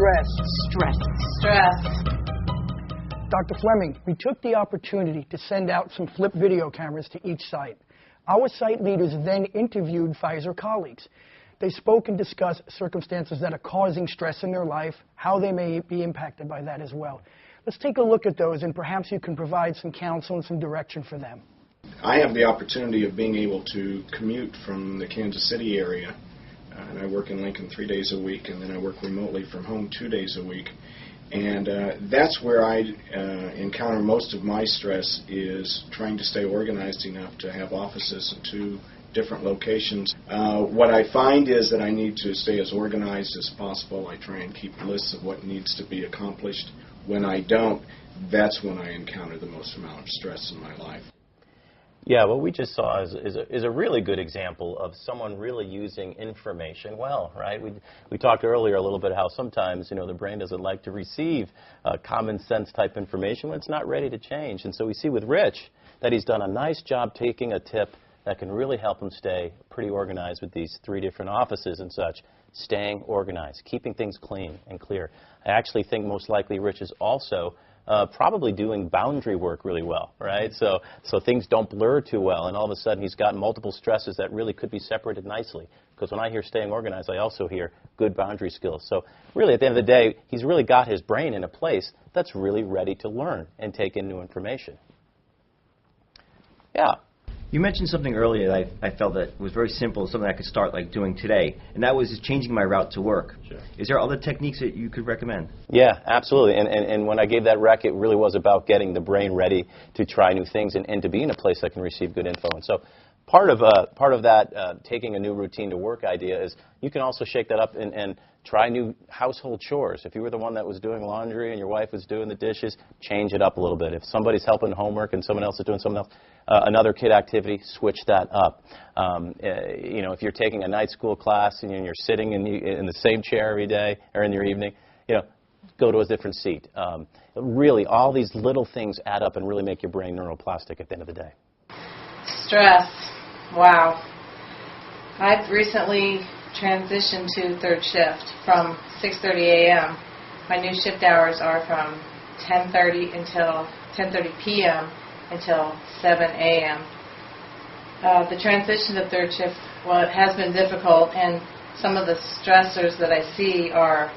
stress. Stress. Stress. Dr. Fleming, we took the opportunity to send out some flip video cameras to each site. Our site leaders then interviewed Pfizer colleagues. They spoke and discussed circumstances that are causing stress in their life, how they may be impacted by that as well. Let's take a look at those, and perhaps you can provide some counsel and some direction for them. I have the opportunity of being able to commute from the Kansas City area, and I work in Lincoln 3 days a week, and then I work remotely from home 2 days a week. And that's where I encounter most of my stress, is trying to stay organized enough to have offices in 2 different locations. What I find is that I need to stay as organized as possible. I try and keep lists of what needs to be accomplished. When I don't, that's when I encounter the most amount of stress in my life. Yeah, what we just saw is a really good example of someone really using information well, right? We talked earlier a little bit how sometimes, the brain doesn't like to receive common sense type information when it's not ready to change. And so we see with Rich that he's done a nice job taking a tip that can really help him stay pretty organized with these 3 different offices and such. Staying organized, keeping things clean and clear. I actually think most likely Rich is also probably doing boundary work really well, right? So things don't blur too well, and all of a sudden he's got multiple stresses that really could be separated nicely. Because when I hear staying organized, I also hear good boundary skills. So really, at the end of the day, he's really got his brain in a place that's really ready to learn and take in new information. Yeah. You mentioned something earlier that I felt that was very simple, something I could start doing today, and that was just changing my route to work. Sure. Is there other techniques that you could recommend? Yeah, absolutely. And when I gave that rec, it really was about getting the brain ready to try new things and to be in a place that can receive good info. And so part of that taking a new routine to work idea is you can also shake that up and try new household chores. If you were the one that was doing laundry and your wife was doing the dishes, change it up a little bit. If somebody's helping homework and someone else is doing something else, another kid activity, switch that up. If you're taking a night school class and you're sitting in the same chair every day or in your evening, go to a different seat. Really, all these little things add up and really make your brain neuroplastic at the end of the day. Stress. Wow. I've recently transitioned to 3rd shift from 6:30 a.m. My new shift hours are from 10:30 p.m. until 7 a.m. The transition to 3rd shift has been difficult, and some of the stressors that I see are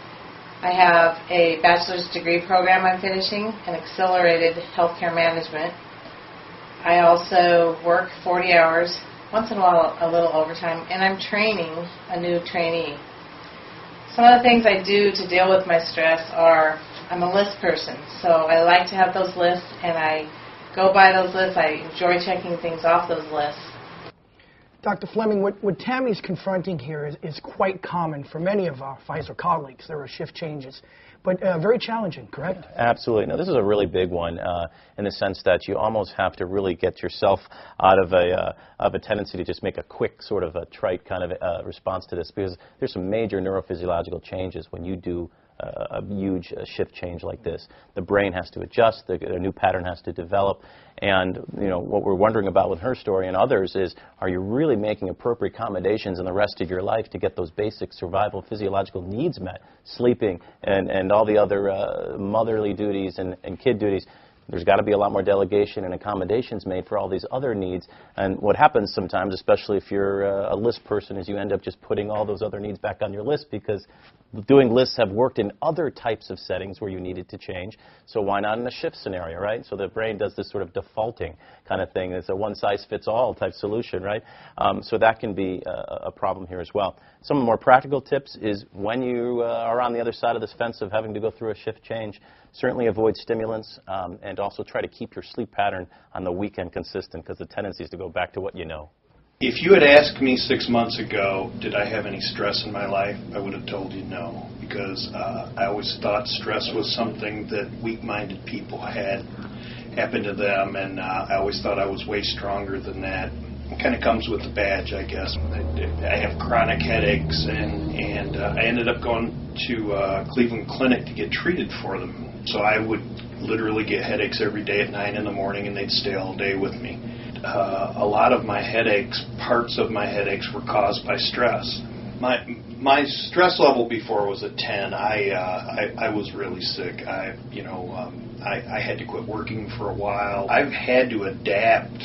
I have a bachelor's degree program I'm finishing in accelerated healthcare management. I also work 40 hours, once in a while a little overtime, and I'm training a new trainee. Some of the things I do to deal with my stress are I'm a list person, so I like to have those lists, and I go by those lists. I enjoy checking things off those lists. Dr. Fleming, what Tammy's confronting here is quite common for many of our Pfizer colleagues. There are shift changes, but very challenging, correct? Absolutely. Now, this is a really big one in the sense that you almost have to really get yourself out of a tendency to just make a quick sort of a trite kind of response to this, because there's some major neurophysiological changes when you do a huge shift change like this. The brain has to adjust, a new pattern has to develop, and what we're wondering about with her story and others is, are you really making appropriate accommodations in the rest of your life to get those basic survival physiological needs met, sleeping and all the other motherly duties and kid duties? There's got to be a lot more delegation and accommodations made for all these other needs. And what happens sometimes, especially if you're a list person, is you end up just putting all those other needs back on your list, because doing lists have worked in other types of settings where you needed to change. So why not in a shift scenario, right? So the brain does this sort of defaulting kind of thing. It's a one-size-fits-all type solution, right? So that can be a problem here as well. Some more practical tips is when you are on the other side of this fence of having to go through a shift change, certainly avoid stimulants and also try to keep your sleep pattern on the weekend consistent, because the tendency is to go back to what you know. If you had asked me 6 months ago, did I have any stress in my life, I would have told you no, because I always thought stress was something that weak-minded people had happen to them, and I always thought I was way stronger than that. It kind of comes with the badge, I guess. I have chronic headaches, and I ended up going to Cleveland Clinic to get treated for them. So I would literally get headaches every day at 9 in the morning, and they'd stay all day with me. A lot of my headaches, parts of my headaches, were caused by stress. My stress level before was a 10. I was really sick. I had to quit working for a while. I've had to adapt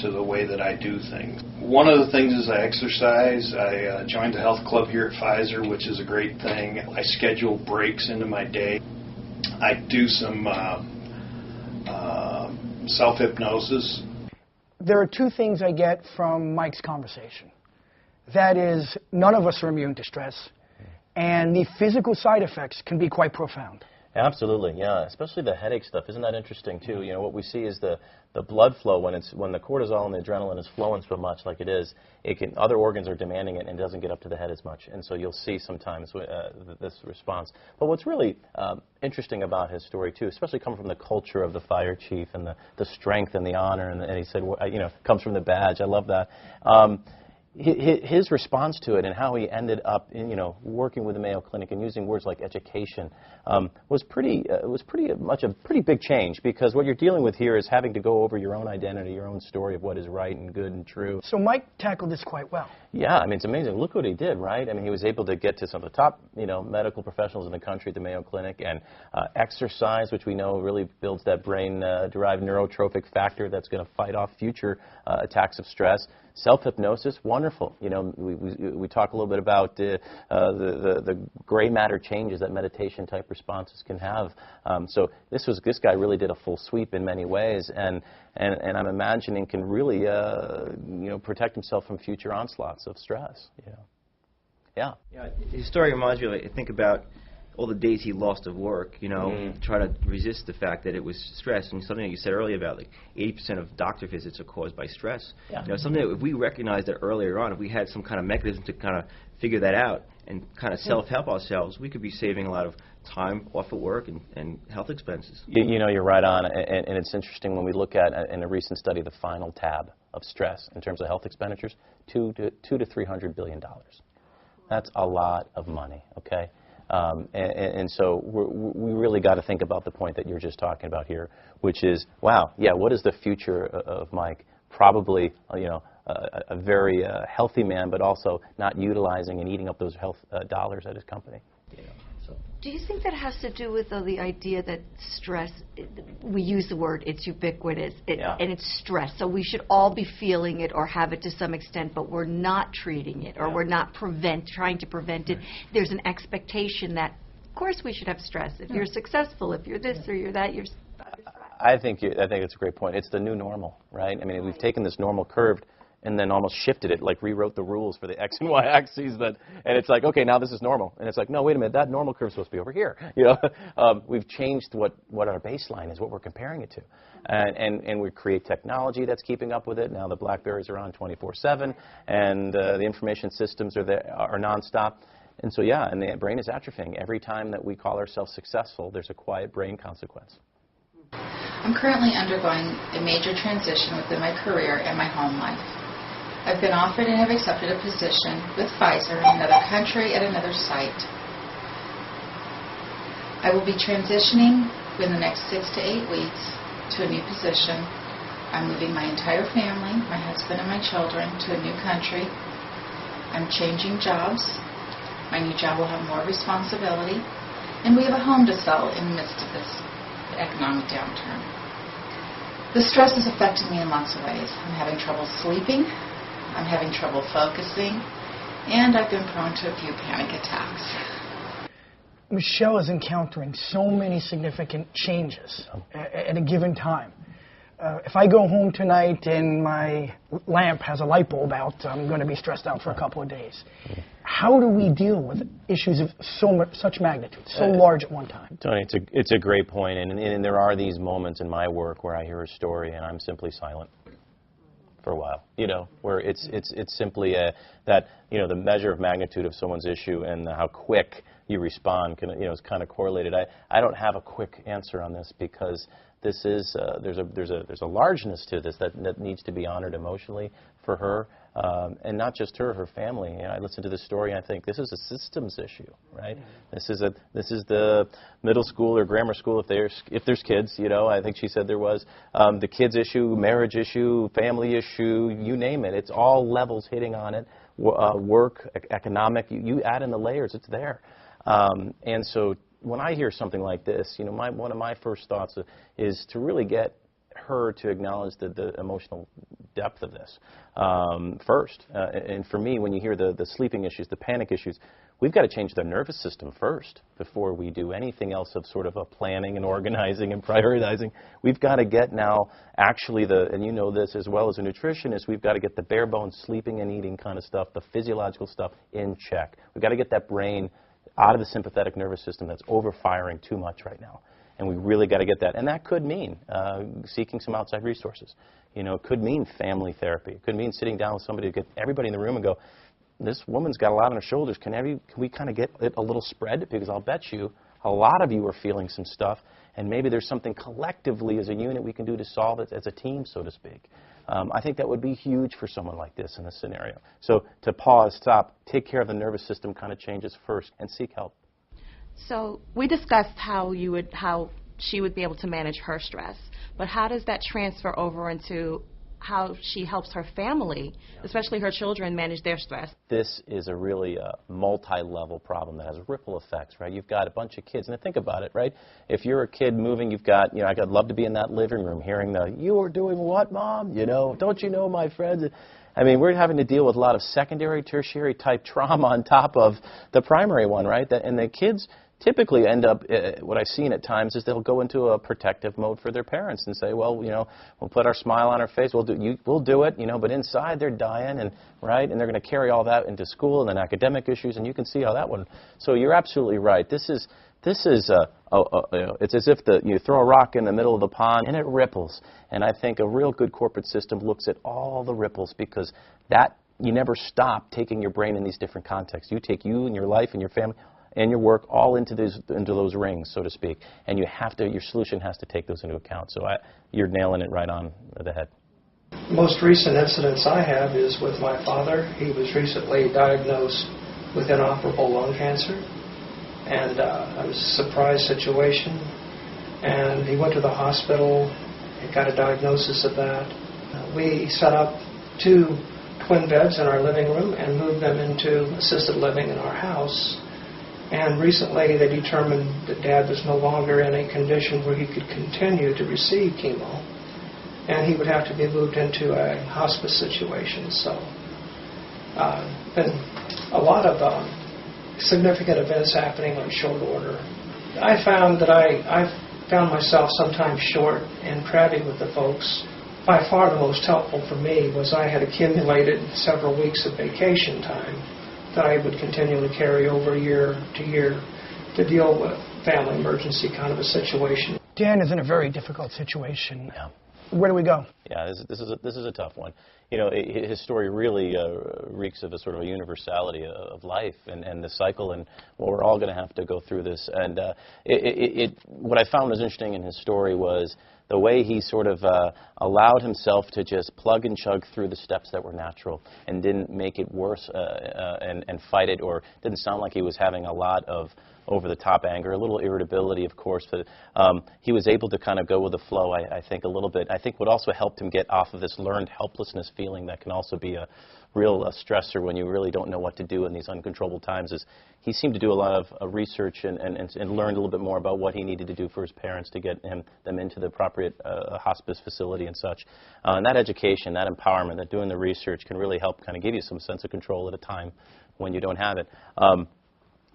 to the way that I do things. One of the things is I exercise. I joined the health club here at Pfizer, which is a great thing. I schedule breaks into my day. I do some self-hypnosis. There are two things I get from Mike's conversation. That is, none of us are immune to stress, and the physical side effects can be quite profound. Absolutely, yeah. Especially the headache stuff. Isn't that interesting too? You know, what we see is the blood flow when the cortisol and the adrenaline is flowing so much like it is, other organs are demanding it and it doesn't get up to the head as much. And so you'll see sometimes this response. But what's really interesting about his story too, especially coming from the culture of the fire chief and the strength and the honor, and he said, comes from the badge. I love that. His response to it and how he ended up working with the Mayo Clinic and using words like education was pretty much a pretty big change, because what you're dealing with here is having to go over your own identity, your own story of what is right and good and true. So Mike tackled this quite well. Yeah, I mean, it's amazing. Look what he did, right? I mean, he was able to get to some of the top medical professionals in the country at the Mayo Clinic, and exercise, which we know really builds that brain-derived neurotrophic factor that's going to fight off future attacks of stress. Self-hypnosis, wonderful. We talk a little bit about the gray matter changes that meditation-type responses can have. So this guy really did a full sweep in many ways, and I'm imagining can really protect himself from future onslaughts of stress. Yeah. His story reminds me of, I think about all the days he lost of work, try to resist the fact that it was stress. And something that you said earlier about, like, 80% of doctor visits are caused by stress. Yeah. Something that if we recognized that earlier on, if we had some kind of mechanism to kind of figure that out and kind of self-help ourselves, we could be saving a lot of time off of work and health expenses. You're right on, and it's interesting when we look at, in a recent study, the final tab of stress in terms of health expenditures, $200 to $300 billion. That's a lot of money, okay? And so we really got to think about the point that you're just talking about here, which is, wow, yeah, what is the future of Mike? Probably, a very healthy man, but also not utilizing and eating up those health dollars at his company. Do you think that has to do with the idea that stress, we use the word, it's ubiquitous, and it's stress, so we should all be feeling it or have it to some extent, but we're not treating it, or we're not trying to prevent it. There's an expectation that, of course, we should have stress. If you're successful, if you're this or you're that, you're... I think it's a great point. It's the new normal, right? I mean, we've taken this normal curve and then almost shifted it, like rewrote the rules for the X and Y axes, and it's like, okay, now this is normal. And it's like, no, wait a minute, that normal curve is supposed to be over here. We've changed what our baseline is, what we're comparing it to. And we create technology that's keeping up with it. Now the BlackBerries are on 24/7, and the information systems are nonstop. And so, yeah, and the brain is atrophying. Every time that we call ourselves successful, there's a quiet brain consequence. I'm currently undergoing a major transition within my career and my home life. I've been offered and have accepted a position with Pfizer in another country at another site. I will be transitioning within the next 6 to 8 weeks to a new position. I'm moving my entire family, my husband and my children, to a new country. I'm changing jobs. My new job will have more responsibility. And we have a home to sell in the midst of this economic downturn. The stress is affecting me in lots of ways. I'm having trouble sleeping. I'm having trouble focusing, and I've been prone to a few panic attacks. Michelle is encountering so many significant changes at a given time. If I go home tonight and my lamp has a light bulb out, I'm going to be stressed out for a couple of days. How do we deal with issues of such magnitude, so large at one time? Tony, it's a great point, and there are these moments in my work where I hear a story and I'm simply silent for a while, where it's simply that the measure of magnitude of someone's issue and how quick you respond is kind of correlated. I don't have a quick answer on this, because this is there's a largeness to this that needs to be honored emotionally for her, and not just her family. I listen to this story and I think this is a systems issue, right? This is the middle school or grammar school if there's kids. I think she said there was the kids issue, marriage issue, family issue, you name it. It's all levels hitting on it. work, economic. You add in the layers, it's there. And so when I hear something like this, you know, one of my first thoughts is to really get her to acknowledge the emotional depth of this first. And for me, when you hear the sleeping issues, the panic issues, we've got to change their nervous system first before we do anything else of sort of a planning and organizing and prioritizing. We've got to get now actually and you know this as well as a nutritionist, we've got to get the bare bones sleeping and eating kind of stuff, the physiological stuff in check. We've got to get that brain out of the sympathetic nervous system that's overfiring too much right now. And we really got to get that. And that could mean seeking some outside resources. You know, it could mean family therapy. It could mean sitting down with somebody to get everybody in the room and go, this woman's got a lot on her shoulders. Can we kind of get it a little spread? Because I'll bet you a lot of you are feeling some stuff. And maybe there's something collectively as a unit we can do to solve it as a team, so to speak. I think that would be huge for someone like this in this scenario. So to pause, stop, take care of the nervous system kind of changes first, and seek help. So we discussed how she would be able to manage her stress, but how does that transfer over into how she helps her family, especially her children, manage their stress? This is a really multi-level problem that has ripple effects, right? You've got a bunch of kids, and think about it, right? If you're a kid moving, you've got, you know, I'd love to be in that living room hearing you are doing what, Mom? You know, don't you know my friends? I mean, we're having to deal with a lot of secondary, tertiary type trauma on top of the primary one, right? And the kids typically end up, what I've seen at times is they'll go into a protective mode for their parents and say, well, you know, we'll put our smile on our face, we'll do it, you know, but inside they're dying, and right, and they're going to carry all that into school and then academic issues, and you can see how that one. So you're absolutely right. This is you know, it's as if you throw a rock in the middle of the pond and it ripples. And I think a real good corporate system looks at all the ripples, because that you never stop taking your brain in these different contexts. You take you and your life and your family and your work all into those rings, so to speak, and your solution has to take those into account. So you're nailing it right on the head. Most recent incidents I have is with my father. He was recently diagnosed with inoperable lung cancer, and it was a surprise situation. And he went to the hospital and got a diagnosis of that. We set up 2 twin beds in our living room and moved them into assisted living in our house. And recently they determined that Dad was no longer in a condition where he could continue to receive chemo, and he would have to be moved into a hospice situation. So been a lot of significant events happening on short order. I found that I found myself sometimes short and crabby with the folks. By far the most helpful for me was I had accumulated several weeks of vacation time that I would continually carry over year to year to deal with family emergency kind of a situation. Dan is in a very difficult situation. Yeah. Where do we go? Yeah, this is a tough one. You know, his story really reeks of a sort of a universality of life and the cycle, and well, we're all going to have to go through this. And what I found was interesting in his story was the way he sort of allowed himself to just plug and chug through the steps that were natural and didn't make it worse and fight it, or didn't sound like he was having a lot of over-the-top anger, a little irritability, of course. But he was able to kind of go with the flow, I think, a little bit. I think what also helped him get off of this learned helplessness feeling that can also be a real stressor when you really don't know what to do in these uncontrollable times is he seemed to do a lot of research and learned a little bit more about what he needed to do for his parents to get them into the appropriate hospice facility and such. And that education, that empowerment, that doing the research can really help kind of give you some sense of control at a time when you don't have it.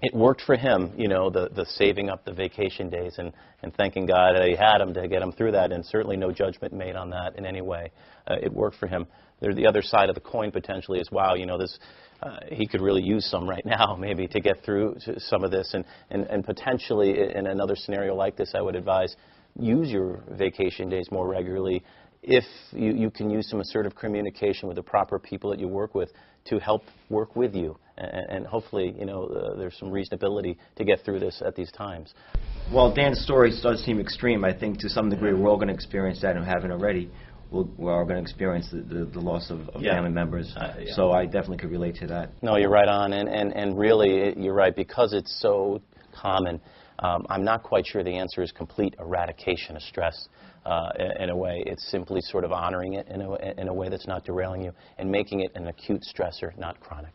It worked for him, you know, the saving up the vacation days and thanking God that he had him to get him through that, and certainly no judgment made on that in any way. It worked for him. There's the other side of the coin potentially is, wow, you know, this he could really use some right now maybe to get through some of this, and potentially in another scenario like this, I would advise use your vacation days more regularly if you can use some assertive communication with the proper people that you work with to help work with you. And hopefully, you know, there's some reasonability to get through this at these times. Well, Dan's story does seem extreme. I think to some degree we're all going to experience that and haven't already. We're going to experience the loss of family members. Yeah. So I definitely could relate to that. No, you're right on. And really, you're right, because it's so common. I'm not quite sure the answer is complete eradication of stress. In a way, it's simply sort of honoring it in a way that's not derailing you and making it an acute stressor, not chronic.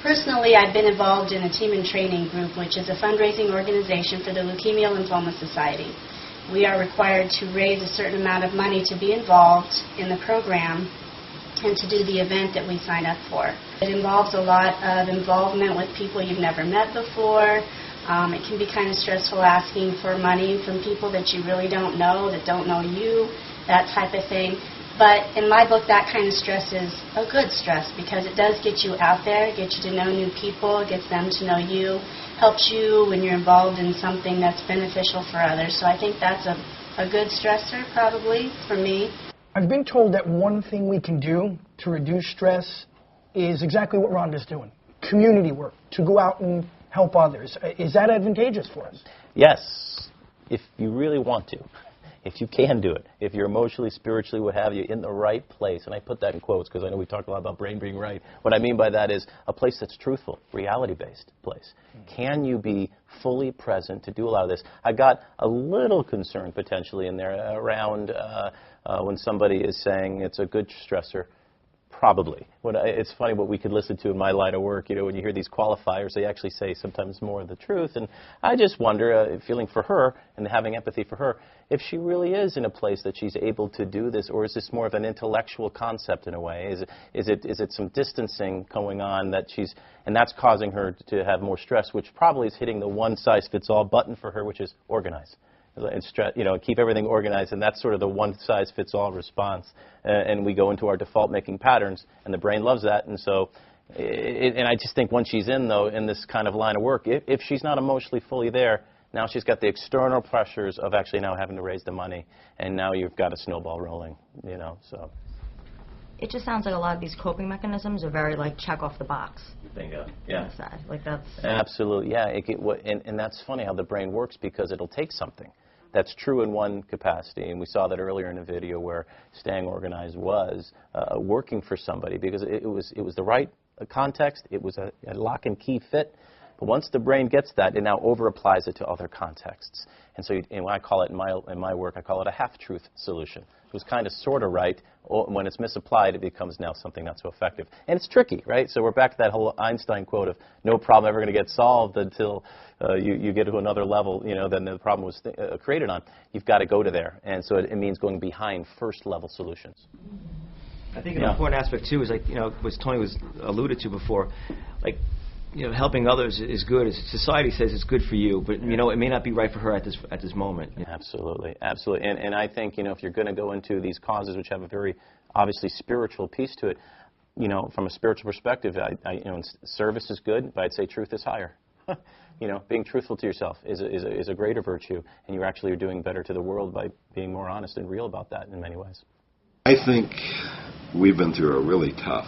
Personally, I've been involved in a team and training group, which is a fundraising organization for the Leukemia Lymphoma Society. We are required to raise a certain amount of money to be involved in the program and to do the event that we sign up for. It involves a lot of involvement with people you've never met before. It can be kind of stressful asking for money from people that you really don't know, that don't know you, that type of thing. But in my book, that kind of stress is a good stress because it does get you out there, gets you to know new people, gets them to know you, helps you when you're involved in something that's beneficial for others. So I think that's a good stressor probably for me. I've been told that one thing we can do to reduce stress is exactly what Rhonda's doing, community work, to go out and help others. Is that advantageous for us? Yes, if you really want to. If you can do it, if you're emotionally, spiritually, what have you, in the right place, and I put that in quotes because I know we talked a lot about brain being right. What I mean by that is a place that's truthful, reality-based place. Can you be fully present to do a lot of this? I got a little concerned potentially in there around when somebody is saying it's a good stressor. Probably. It's funny what we could listen to in my line of work. You know, when you hear these qualifiers, they actually say sometimes more of the truth. And I just wonder, feeling for her and having empathy for her, if she really is in a place that she's able to do this, or is this more of an intellectual concept in a way? Is it some distancing going on that and that's causing her to have more stress, which probably is hitting the one-size-fits-all button for her, which is organize. And keep everything organized, and that's sort of the one-size-fits-all response. And we go into our default-making patterns, and the brain loves that. And so, and I just think once she's in this kind of line of work, if she's not emotionally fully there, now she's got the external pressures of actually now having to raise the money, and now you've got a snowball rolling, so. It just sounds like a lot of these coping mechanisms are very like check off the box. Bingo. Yeah. Like that's. Absolutely. Yeah. And that's funny how the brain works because it'll take something that's true in one capacity, and we saw that earlier in the video where staying organized was working for somebody because it was the right context. It was a lock and key fit. But once the brain gets that, it now over-applies it to other contexts. And so and when I call it in my work, I call it a half-truth solution. It was kind of sort of right. When it's misapplied, it becomes now something not so effective. And it's tricky, right? So we're back to that whole Einstein quote of no problem ever going to get solved until you get to another level, than the problem was created on. You've got to go to there. And so it means going behind first-level solutions. I think an important aspect, too, is what Tony was alluded to before, helping others is good. As society says it's good for you, but it may not be right for her at this moment. Absolutely, absolutely. And I think if you're going to go into these causes which have a very obviously spiritual piece to it, from a spiritual perspective, service is good, but I'd say truth is higher. Being truthful to yourself is a greater virtue, and you actually are doing better to the world by being more honest and real about that in many ways. I think we've been through a really tough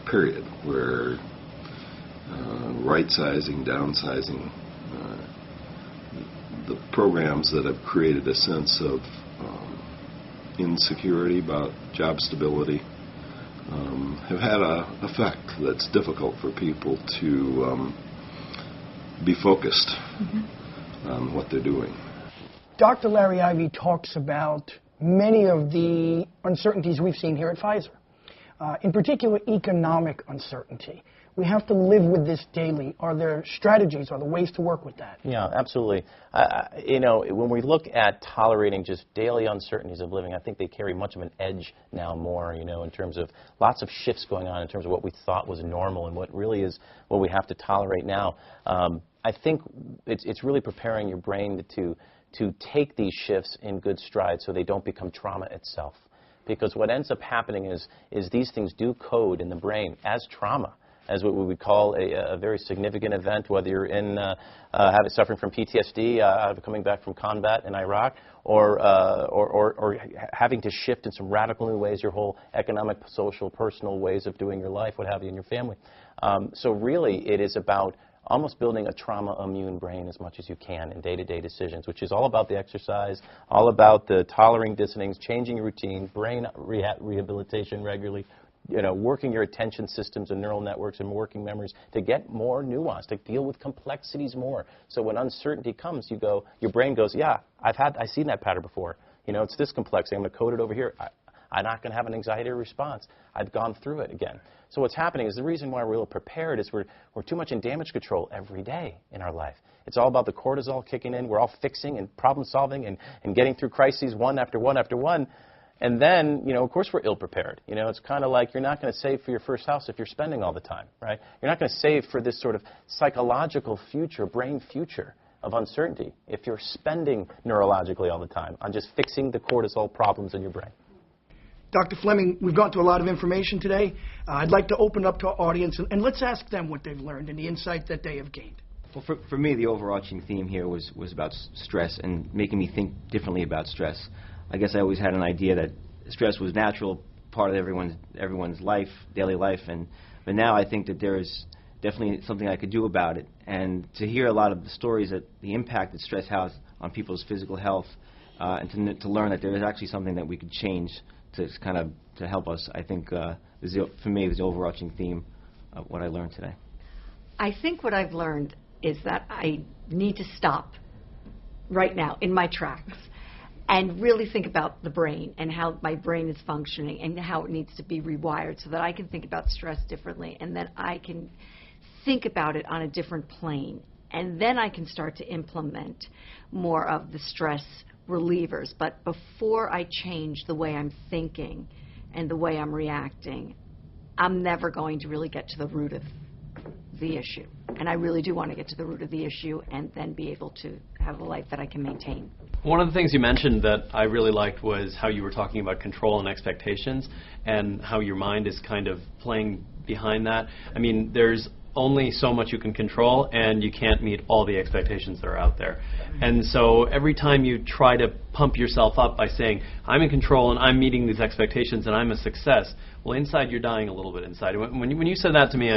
period where right-sizing, downsizing, the programs that have created a sense of insecurity about job stability have had an effect that's difficult for people to be focused on what they're doing. Dr. Larry Ivy talks about many of the uncertainties we've seen here at Pfizer, in particular economic uncertainty. We have to live with this daily. Are there strategies, are there ways to work with that? Yeah, absolutely. When we look at tolerating just daily uncertainties of living, I think they carry much of an edge now more, in terms of lots of shifts going on in terms of what we thought was normal and what really is what we have to tolerate now. I think it's really preparing your brain to take these shifts in good stride so they don't become trauma itself. Because what ends up happening is these things do code in the brain as trauma, as what we would call a very significant event, whether you're suffering from PTSD, coming back from combat in Iraq, or having to shift in some radical new ways your whole economic, social, personal ways of doing your life, what have you, in your family. So really, it is about almost building a trauma-immune brain as much as you can in day-to-day decisions, which is all about the exercise, all about the tolerating dissonance, changing your routine, brain rehabilitation regularly, working your attention systems and neural networks and working memories to get more nuance, to deal with complexities more. So when uncertainty comes, your brain goes, yeah, I've seen that pattern before. It's this complexity. I'm going to code it over here. I'm not going to have an anxiety response. I've gone through it again. So what's happening is the reason why we're ill prepared is we're too much in damage control every day in our life. It's all about the cortisol kicking in. We're all fixing and problem solving and getting through crises one after one after one. And then, of course, we're ill prepared. It's kind of like you're not going to save for your first house if you're spending all the time, right? You're not going to save for this sort of psychological future, brain future of uncertainty if you're spending neurologically all the time on just fixing the cortisol problems in your brain. Dr. Fleming, we've gone through a lot of information today. I'd like to open up to our audience, and let's ask them what they've learned and the insight that they have gained. Well, for me, the overarching theme here was about stress and making me think differently about stress. I guess I always had an idea that stress was natural, part of everyone's life, daily life, but now I think that there is definitely something I could do about it. And to hear a lot of the stories that the impact that stress has on people's physical health, and to learn that there is actually something that we could change to help us, I think for me was the overarching theme of what I learned today. I think what I've learned is that I need to stop right now in my tracks and really think about the brain and how my brain is functioning and how it needs to be rewired so that I can think about stress differently and that I can think about it on a different plane. And then I can start to implement more of the stress relievers. But before I change the way I'm thinking and the way I'm reacting, I'm never going to really get to the root of the issue. And I really do want to get to the root of the issue and then be able to have a life that I can maintain. One of the things you mentioned that I really liked was how you were talking about control and expectations and how your mind is kind of playing behind that. I mean, there's only so much you can control, and you can't meet all the expectations that are out there. And so every time you try to pump yourself up by saying, I'm in control and I'm meeting these expectations and I'm a success, well, inside you're dying a little bit inside. When you said that to me,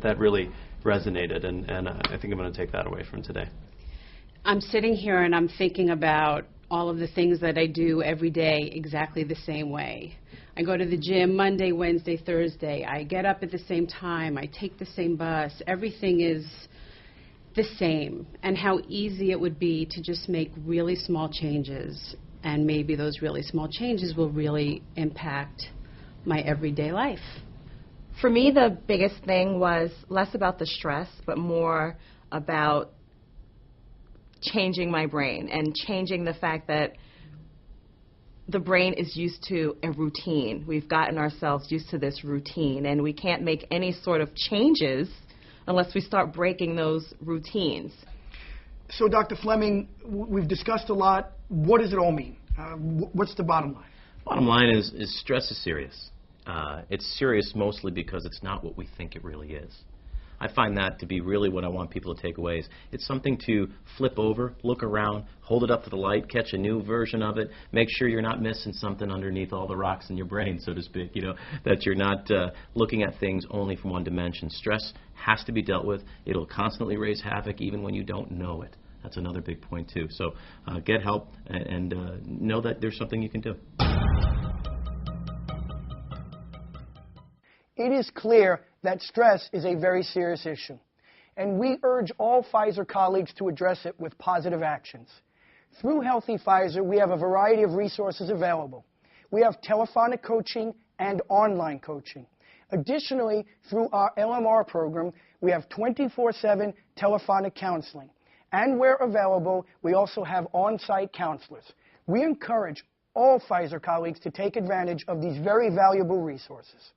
that really resonated, and I think I'm going to take that away from today. I'm sitting here and I'm thinking about all of the things that I do every day exactly the same way. I go to the gym Monday, Wednesday, Thursday. I get up at the same time. I take the same bus. Everything is the same. And how easy it would be to just make really small changes. And maybe those really small changes will really impact my everyday life. For me, the biggest thing was less about the stress, but more about changing my brain and changing the fact that the brain is used to a routine. We've gotten ourselves used to this routine, and we can't make any sort of changes unless we start breaking those routines. So, Dr. Fleming, we've discussed a lot. What does it all mean? What's the bottom line? Bottom line is stress is serious. It's serious mostly because it's not what we think it really is. I find that to be really what I want people to take away. It's something to flip over, look around, hold it up to the light, catch a new version of it, make sure you're not missing something underneath all the rocks in your brain, so to speak, that you're not looking at things only from one dimension. Stress has to be dealt with. It'll constantly raise havoc even when you don't know it. That's another big point, too. So get help and know that there's something you can do. It is clear that stress is a very serious issue, and we urge all Pfizer colleagues to address it with positive actions. Through Healthy Pfizer, we have a variety of resources available. We have telephonic coaching and online coaching. Additionally, through our LMR program, we have 24/7 telephonic counseling. And where available, we also have on-site counselors. We encourage all Pfizer colleagues to take advantage of these very valuable resources.